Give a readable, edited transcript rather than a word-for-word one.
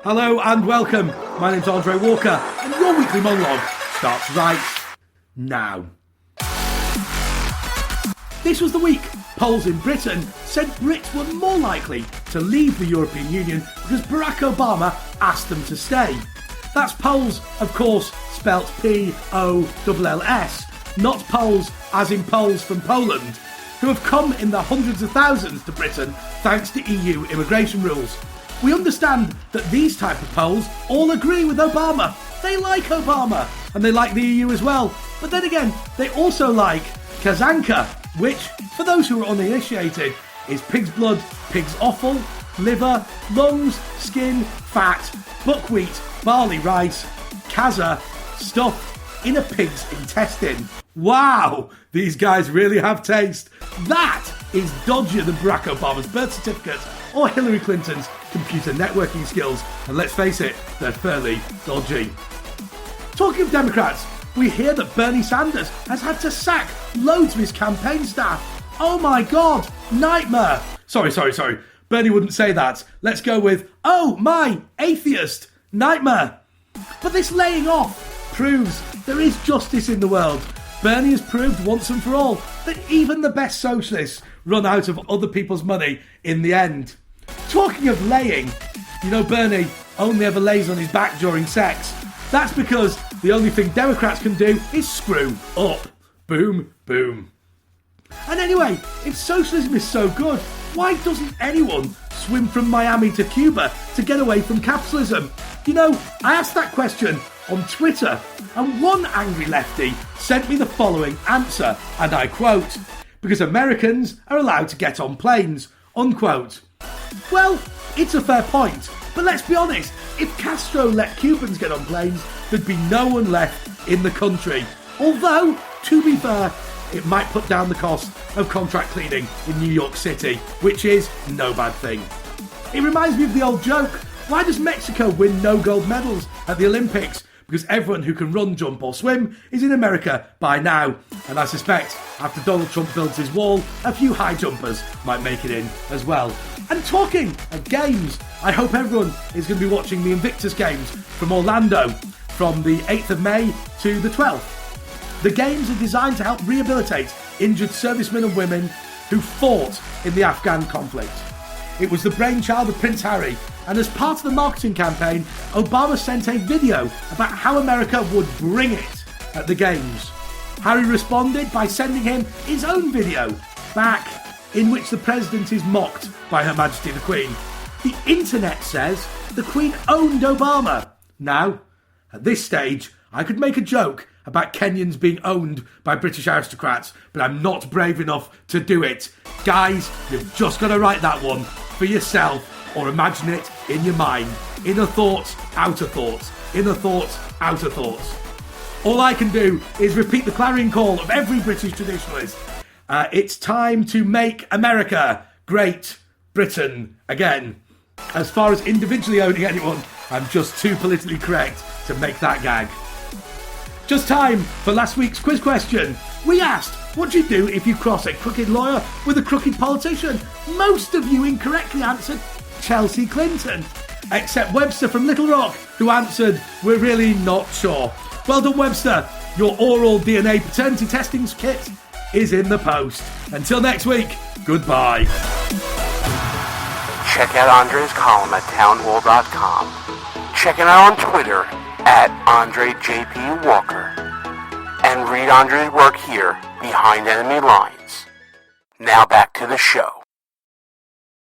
Hello and welcome. My name's Andre Walker and your weekly monologue starts right now. This was the week polls in Britain said Brits were more likely to leave the European Union because Barack Obama asked them to stay. That's polls, of course, spelt P-O-L-L-S, not Poles as in Poles from Poland, who have come in the hundreds of thousands to Britain thanks to EU immigration rules. We understand that these type of polls all agree with Obama. They like Obama, and they like the EU as well. But then again, they also like Kazanka, which, for those who are uninitiated, is pig's blood, pig's offal, liver, lungs, skin, fat, buckwheat, barley rice, kaza, stuff in a pig's intestine. Wow, these guys really have taste. That is dodgier than Barack Obama's birth certificate or Hillary Clinton's computer networking skills. And let's face it, they're fairly dodgy. Talking of Democrats, we hear that Bernie Sanders has had to sack loads of his campaign staff. Oh my God, nightmare. Sorry. Bernie wouldn't say that. Let's go with, oh my, atheist, nightmare. But this laying off proves there is justice in the world. Bernie has proved once and for all that even the best socialists run out of other people's money in the end. Talking of laying, you know Bernie only ever lays on his back during sex. That's because the only thing Democrats can do is screw up. Boom, boom. And anyway, if socialism is so good, why doesn't anyone swim from Miami to Cuba to get away from capitalism? You know, I asked that question on Twitter, and one angry lefty sent me the following answer, and I quote, "Because Americans are allowed to get on planes," unquote. Well, it's a fair point, but let's be honest, if Castro let Cubans get on planes, there'd be no one left in the country. Although, to be fair, it might put down the cost of contract cleaning in New York City, which is no bad thing. It reminds me of the old joke, why does Mexico win no gold medals at the Olympics? Because everyone who can run, jump or swim is in America by now. And I suspect after Donald Trump builds his wall, a few high jumpers might make it in as well. And talking of games, I hope everyone is going to be watching the Invictus Games from Orlando from the 8th of May to the 12th. The games are designed to help rehabilitate injured servicemen and women who fought in the Afghan conflict. It was the brainchild of Prince Harry, and as part of the marketing campaign, Obama sent a video about how America would bring it at the games. Harry responded by sending him his own video back, in which the president is mocked by Her Majesty the Queen. The internet says the Queen owned Obama. Now, at this stage, I could make a joke about Kenyans being owned by British aristocrats, but I'm not brave enough to do it. Guys, you've just got to write that one for yourself, or imagine it in your mind. Inner thoughts, outer thoughts. Inner thoughts, outer thoughts. All I can do is repeat the clarion call of every British traditionalist. It's time to make America great Britain again. As far as individually owning anyone, I'm just too politically correct to make that gag. Just time for last week's quiz question. We asked, what do you do if you cross a crooked lawyer with a crooked politician? Most of you incorrectly answered Chelsea Clinton, except Webster from Little Rock, who answered, we're really not sure. Well done, Webster. Your oral DNA paternity testing kit is in the post. Until next week, goodbye. Check out Andre's column at townhall.com. Check him out on Twitter at AndreJP Walker. And read Andre's work here, Behind Enemy Lines. Now back to the show.